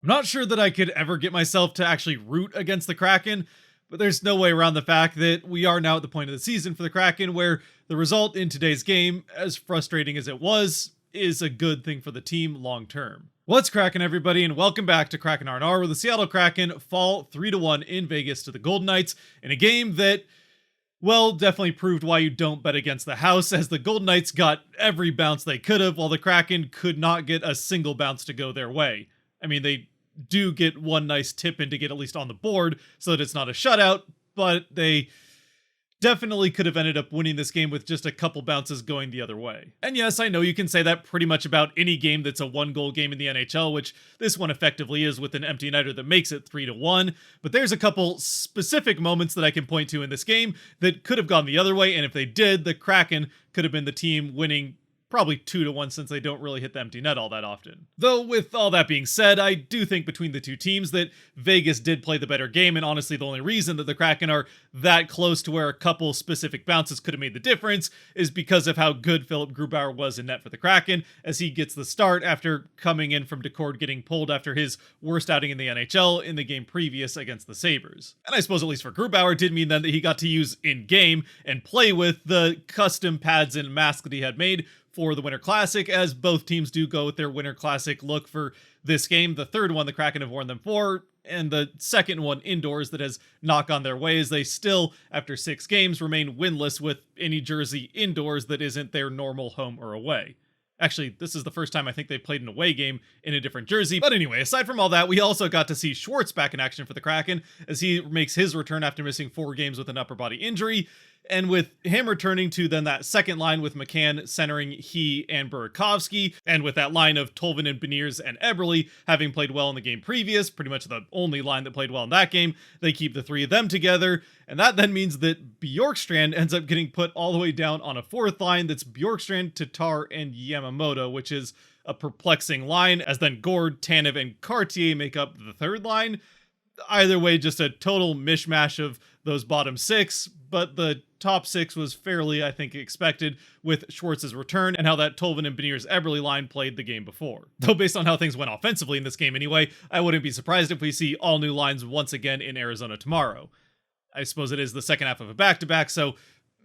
I'm not sure that I could ever get myself to actually root against the Kraken, but there's no way around the fact that we are now at the point of the season for the Kraken where the result in today's game, as frustrating as it was, is a good thing for the team long term. What's cracking, everybody, and welcome back to Kraken R&R, where the Seattle Kraken fall 3-1 in Vegas to the Golden Knights in a game that, well, definitely proved why you don't bet against the house, as the Golden Knights got every bounce they could have, while the Kraken could not get a single bounce to go their way. I mean, they do get one nice tip in to get at least on the board so that it's not a shutout, but they definitely could have ended up winning this game with just a couple bounces going the other way. And yes, I know you can say that pretty much about any game that's a one-goal game in the NHL, which this one effectively is with an empty netter that makes it 3-1, but there's a couple specific moments that I can point to in this game that could have gone the other way, and if they did, the Kraken could have been the team winning probably 2-1 since they don't really hit the empty net all that often. Though with all that being said, I do think between the two teams that Vegas did play the better game, and honestly the only reason that the Kraken are that close to where a couple specific bounces could have made the difference is because of how good Philip Grubauer was in net for the Kraken, as he gets the start after coming in from Decord getting pulled after his worst outing in the NHL in the game previous against the Sabres. And I suppose at least for Grubauer did mean then that he got to use in-game and play with the custom pads and mask that he had made for the Winter Classic, as both teams do go with their Winter Classic look for this game. The third one the Kraken have worn them for, and the second one indoors that has not gone their way, as they still, after 6 games, remain winless with any jersey indoors that isn't their normal home or away. Actually, this is the first time I think they played an away game in a different jersey. But anyway, aside from all that, we also got to see Schwartz back in action for the Kraken, as he makes his return after missing 4 games with an upper body injury. And with him returning to then that second line with McCann centering he and Burakovsky, and with that line of Tolvin and Beniers and Eberle having played well in the game previous, pretty much the only line that played well in that game, they keep the 3 of them together. And that then means that Bjorkstrand ends up getting put all the way down on a 4th line that's Bjorkstrand, Tatar, and Yamamoto, which is a perplexing line, as then Gord, Tanev, and Cartier make up the 3rd line. Either way, just a total mishmash of those bottom 6, but the top 6 was fairly, I think, expected with Schwartz's return and how that Tolvin and Beniers Eberle line played the game before. Though based on how things went offensively in this game anyway, I wouldn't be surprised if we see all new lines once again in Arizona tomorrow. I suppose it is the second half of a back-to-back, so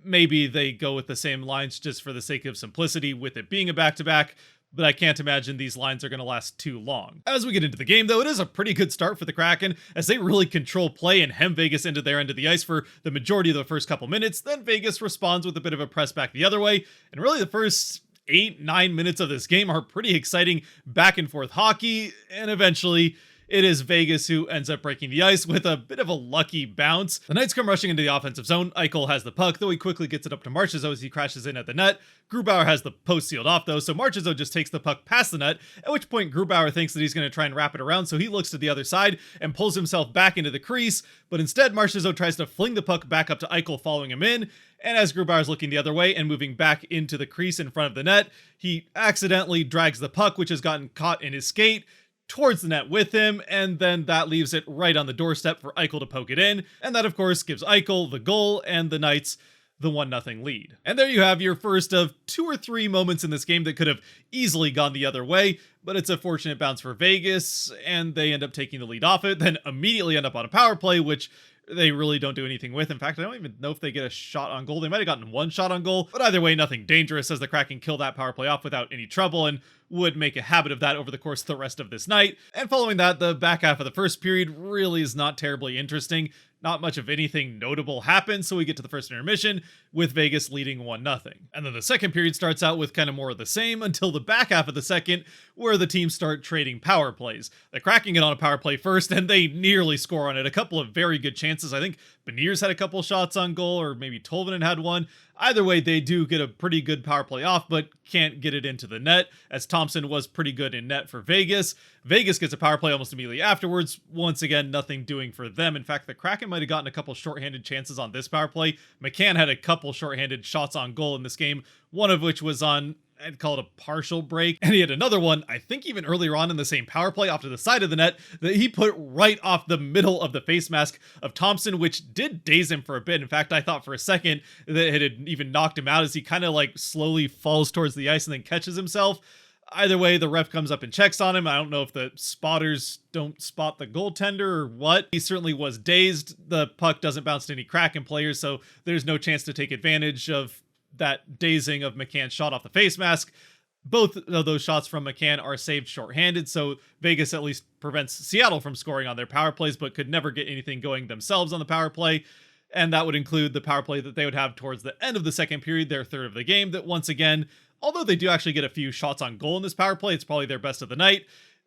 maybe they go with the same lines just for the sake of simplicity with it being a back-to-back, but I can't imagine these lines are going to last too long. As we get into the game, though, it is a pretty good start for the Kraken, as they really control play and hem Vegas into their end of the ice for the majority of the first couple minutes. Then Vegas responds with a bit of a press back the other way, and really the first 8-9 minutes of this game are pretty exciting back and forth hockey, and eventually it is Vegas who ends up breaking the ice with a bit of a lucky bounce. The Knights come rushing into the offensive zone. Eichel has the puck, though he quickly gets it up to Marchessault as he crashes in at the net. Grubauer has the post sealed off, though, so Marchessault just takes the puck past the net, at which point Grubauer thinks that he's going to try and wrap it around, so he looks to the other side and pulls himself back into the crease, but instead Marchessault tries to fling the puck back up to Eichel following him in, and as Grubauer's looking the other way and moving back into the crease in front of the net, he accidentally drags the puck, which has gotten caught in his skate, towards the net with him, and then that leaves it right on the doorstep for Eichel to poke it in, and that of course gives Eichel the goal and the Knights the 1-0 lead. And there you have your first of 2 or 3 moments in this game that could have easily gone the other way, but it's a fortunate bounce for Vegas, and they end up taking the lead off it, then immediately end up on a power play, which they really don't do anything with. In fact, I don't even know if they get a shot on goal. They might have gotten 1 shot on goal, but either way, nothing dangerous, as the Kraken kill that power play off without any trouble and would make a habit of that over the course of the rest of this night. And following that, the back half of the first period really is not terribly interesting. Not much of anything notable happens, so we get to the first intermission with Vegas leading 1-0. And then the second period starts out with kind of more of the same until the back half of the second, where the teams start trading power plays. The Kraken get on a power play first, and they nearly score on it. A couple of very good chances. I think Beniers had a couple shots on goal, or maybe Tolvanen had one. Either way, they do get a pretty good power play off, but can't get it into the net, as Thompson was pretty good in net for Vegas. Vegas gets a power play almost immediately afterwards. Once again, nothing doing for them. In fact, the Kraken might have gotten a couple shorthanded chances on this power play. McCann had a couple shorthanded shots on goal in this game, one of which was on, I'd call it a partial break. And he had another one, I think even earlier on in the same power play off to the side of the net, that he put right off the middle of the face mask of Thompson, which did daze him for a bit. In fact, I thought for a second that it had even knocked him out, as he kind of like slowly falls towards the ice and then catches himself. Either way, the ref comes up and checks on him. I don't know if the spotters don't spot the goaltender or what. He certainly was dazed. The puck doesn't bounce to any Kraken players, so there's no chance to take advantage of that dazing of McCann's shot off the face mask. Both of those shots from McCann are saved shorthanded, so Vegas at least prevents Seattle from scoring on their power plays, but could never get anything going themselves on the power play. And that would include the power play that they would have towards the end of the second period, their third of the game, that once again, although they do actually get a few shots on goal in this power play, it's probably their best of the night.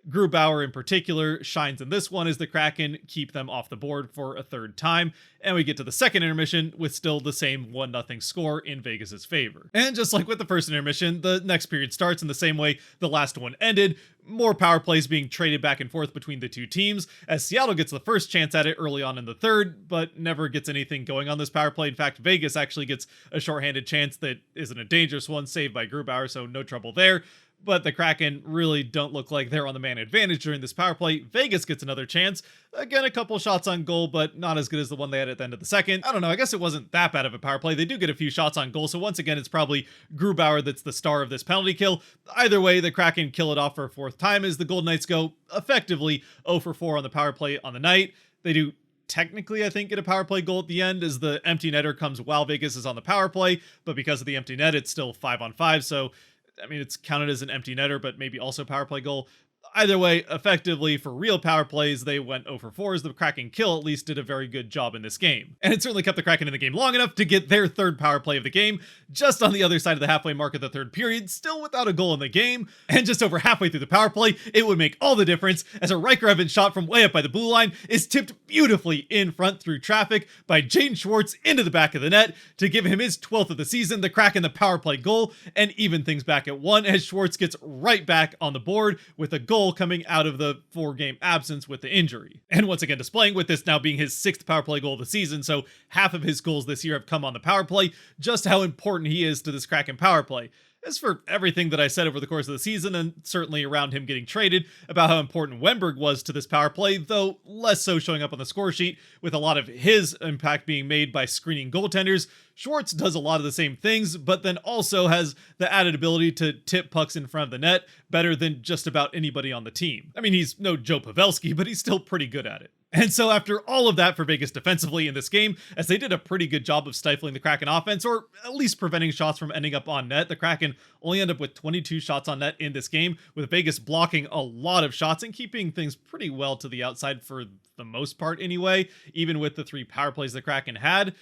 Grubauer in particular shines in this one as the Kraken keep them off the board for a third time, and we get to the second intermission with still the same 1-0 score in Vegas's favor. And just like with the first intermission, the next period starts in the same way the last one ended, more power plays being traded back and forth between the two teams, as Seattle gets the first chance at it early on in the third, but never gets anything going on this power play. In fact, Vegas actually gets a shorthanded chance that isn't a dangerous one, saved by Grubauer, so no trouble there. But the Kraken really don't look like they're on the man advantage during this power play. Vegas gets another chance. Again, a couple shots on goal, but not as good as the one they had at the end of the second. I don't know, I guess it wasn't that bad of a power play. They do get a few shots on goal, so once again, it's probably Grubauer that's the star of this penalty kill. Either way, the Kraken kill it off for a fourth time as the Golden Knights go effectively 0 for 4 on the power play on the night. They do technically, I think, get a power play goal at the end as the empty netter comes while Vegas is on the power play, but because of the empty net, it's still 5-on-5, so I mean, it's counted as an empty netter, but maybe also power play goal. Either way, effectively, for real power plays, they went 0 for 4 as the Kraken kill at least did a very good job in this game. And it certainly kept the Kraken in the game long enough to get their third power play of the game, just on the other side of the halfway mark of the third period, still without a goal in the game. And just over halfway through the power play, it would make all the difference as a Riker Evans shot from way up by the blue line is tipped beautifully in front through traffic by Jaden Schwartz into the back of the net to give him his 12th of the season, the Kraken the power play goal, and even things back at 1 as Schwartz gets right back on the board with a goal coming out of the 4-game absence with the injury. And once again displaying with this now being his 6th power play goal of the season, so half of his goals this year have come on the power play, just how important he is to this Kraken power play. As for everything that I said over the course of the season, and certainly around him getting traded, about how important Wenberg was to this power play, though less so showing up on the score sheet, with a lot of his impact being made by screening goaltenders, Schwartz does a lot of the same things, but then also has the added ability to tip pucks in front of the net better than just about anybody on the team. I mean, he's no Joe Pavelski, but he's still pretty good at it. And so after all of that for Vegas defensively in this game, as they did a pretty good job of stifling the Kraken offense, or at least preventing shots from ending up on net, the Kraken only end up with 22 shots on net in this game, with Vegas blocking a lot of shots and keeping things pretty well to the outside for the most part anyway, even with the 3 power plays the Kraken had.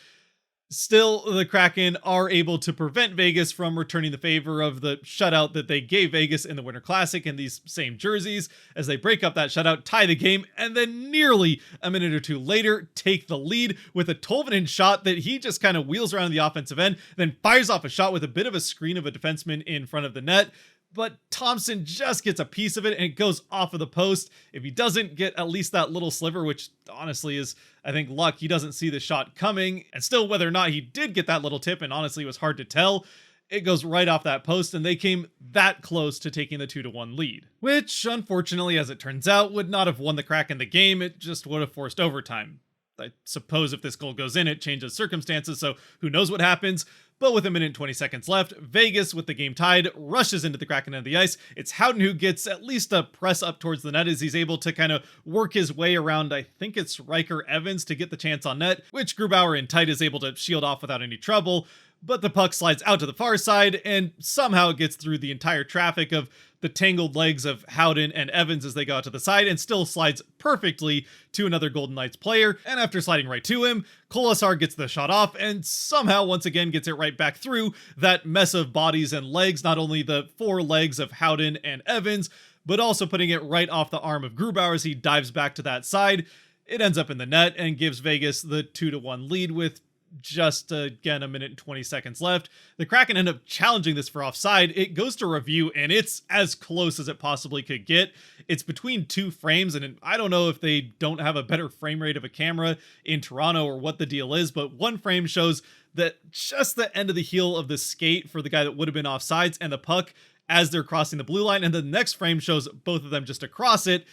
Still, the Kraken are able to prevent Vegas from returning the favor of the shutout that they gave Vegas in the Winter Classic in these same jerseys, as they break up that shutout, tie the game, and then nearly a minute or two later take the lead with a Tolvanen shot that he just kind of wheels around the offensive end, then fires off a shot with a bit of a screen of a defenseman in front of the net. But Thompson just gets a piece of it and it goes off of the post. If he doesn't get at least that little sliver, which honestly is, I think, luck, he doesn't see the shot coming. And still, whether or not he did get that little tip, and honestly it was hard to tell, it goes right off that post, and they came that close to taking the 2-1 lead. Which, unfortunately, as it turns out, would not have won the Kraken the game, it just would have forced overtime. I suppose if this goal goes in, it changes circumstances, so who knows what happens. But with a minute and 20 seconds left, Vegas, with the game tied, rushes into the Kraken end of the ice. It's Howden who gets at least a press up towards the net as he's able to kind of work his way around, I think it's Riker Evans, to get the chance on net, which Grubauer in tight is able to shield off without any trouble. But the puck slides out to the far side and somehow it gets through the entire traffic of the tangled legs of Howden and Evans as they go out to the side and still slides perfectly to another Golden Knights player. And after sliding right to him, Kolesar gets the shot off and somehow once again gets it right back through that mess of bodies and legs, not only the 4 legs of Howden and Evans, but also putting it right off the arm of Grubauer as he dives back to that side. It ends up in the net and gives Vegas the 2-1 lead with just again a minute and 20 seconds left. The Kraken end up challenging this for offside. It goes to review and it's as close as it possibly could get. It's between 2 frames, and I don't know if they don't have a better frame rate of a camera in Toronto or what the deal is, but one frame shows that just the end of the heel of the skate for the guy that would have been offsides and the puck as they're crossing the blue line, and the next frame shows both of them just across it.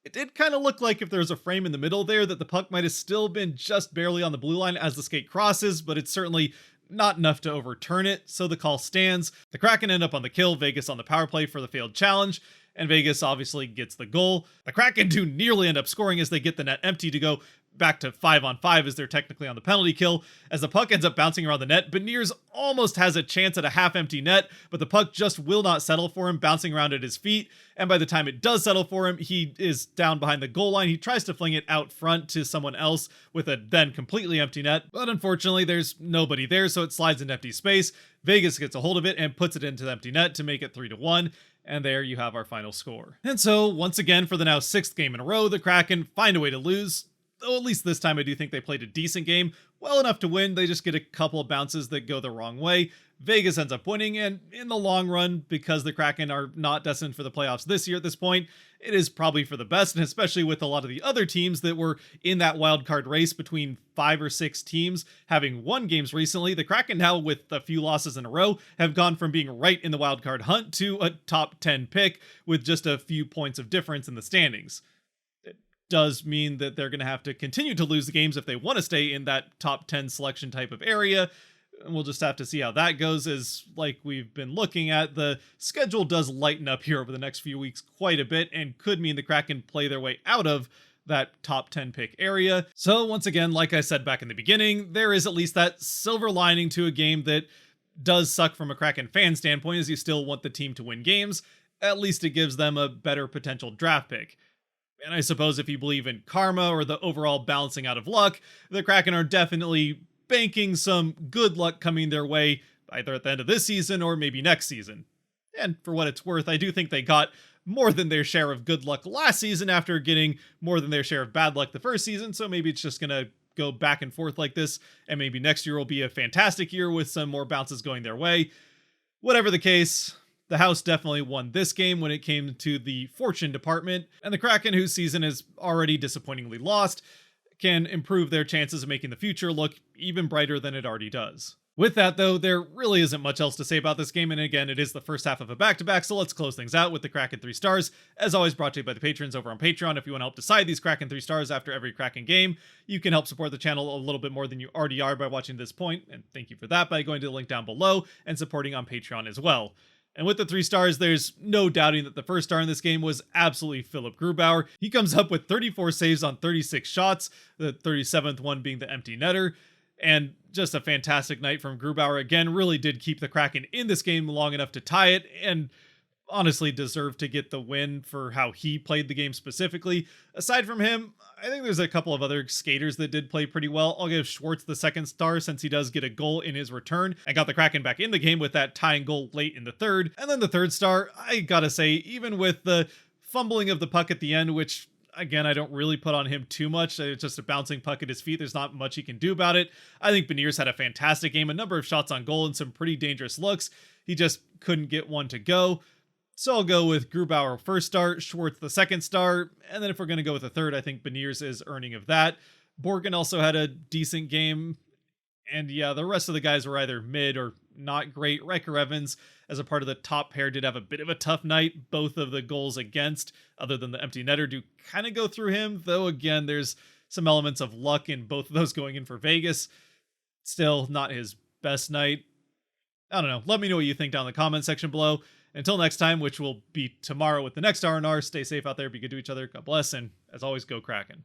It did kind of look like if there was a frame in the middle there that the puck might have still been just barely on the blue line as the skate crosses, but it's certainly not enough to overturn it, so the call stands. The Kraken end up on the kill, Vegas on the power play for the failed challenge, and Vegas obviously gets the goal. The Kraken do nearly end up scoring as they get the net empty to go back to 5-on-5 as they're technically on the penalty kill. As the puck ends up bouncing around the net, Beniers almost has a chance at a half-empty net, but the puck just will not settle for him, bouncing around at his feet, and by the time it does settle for him, he is down behind the goal line. He tries to fling it out front to someone else with a then completely empty net, but unfortunately there's nobody there, so it slides into empty space. Vegas gets a hold of it and puts it into the empty net to make it 3-1. And there you have our final score. And so, once again, for the now 6th game in a row, the Kraken find a way to lose. Though at least this time I do think they played a decent game, well enough to win. They just get a couple of bounces that go the wrong way. Vegas ends up winning, and in the long run, because the Kraken are not destined for the playoffs this year at this point, it is probably for the best, and especially with a lot of the other teams that were in that wild card race between 5 or 6 teams having won games recently, the Kraken now, with a few losses in a row, have gone from being right in the wild card hunt to a top 10 pick with just a few points of difference in the standings. Does mean that they're going to have to continue to lose the games if they want to stay in that top 10 selection type of area. And we'll just have to see how that goes, as like we've been looking at, the schedule does lighten up here over the next few weeks quite a bit and could mean the Kraken play their way out of that top 10 pick area. So once again, like I said back in the beginning, there is at least that silver lining to a game that does suck from a Kraken fan standpoint, as you still want the team to win games. At least it gives them a better potential draft pick. And I suppose if you believe in karma or the overall balancing out of luck, the Kraken are definitely banking some good luck coming their way either at the end of this season or maybe next season. And for what it's worth, I do think they got more than their share of good luck last season after getting more than their share of bad luck the first season, so maybe it's just gonna go back and forth like this, and maybe next year will be a fantastic year with some more bounces going their way. Whatever the case, the house definitely won this game when it came to the fortune department, and the Kraken, whose season is already disappointingly lost, can improve their chances of making the future look even brighter than it already does. With that, though, there really isn't much else to say about this game, and again, it is the first half of a back-to-back, so let's close things out with the Kraken 3 stars. As always, brought to you by the patrons over on Patreon. If you want to help decide these Kraken 3 stars after every Kraken game, you can help support the channel a little bit more than you already are by watching this point, and thank you for that by going to the link down below and supporting on Patreon as well. And with the 3 stars, there's no doubting that the first star in this game was absolutely Philip Grubauer. He comes up with 34 saves on 36 shots, the 37th one being the empty netter. And just a fantastic night from Grubauer. Again, really did keep the Kraken in this game long enough to tie it, and honestly deserved to get the win for how he played the game specifically. Aside from him, I think there's a couple of other skaters that did play pretty well. I'll give Schwartz the 2nd star since he does get a goal in his return and got the Kraken back in the game with that tying goal late in the 3rd. And then the 3rd star, I gotta say, even with the fumbling of the puck at the end, which again, I don't really put on him too much. It's just a bouncing puck at his feet. There's not much he can do about it. I think Beniers had a fantastic game, a number of shots on goal and some pretty dangerous looks. He just couldn't get one to go. So I'll go with Grubauer 1st star, Schwartz the 2nd star, and then if we're going to go with a 3rd, I think Beniers is earning of that. Borgen also had a decent game, and yeah, the rest of the guys were either mid or not great. Riker Evans, as a part of the top pair, did have a bit of a tough night. Both of the goals against, other than the empty netter, do kind of go through him, though again, there's some elements of luck in both of those going in for Vegas. Still not his best night. I don't know. Let me know what you think down in the comment section below. Until next time, which will be tomorrow with the next R&R, stay safe out there, be good to each other, God bless, and as always, go Kraken.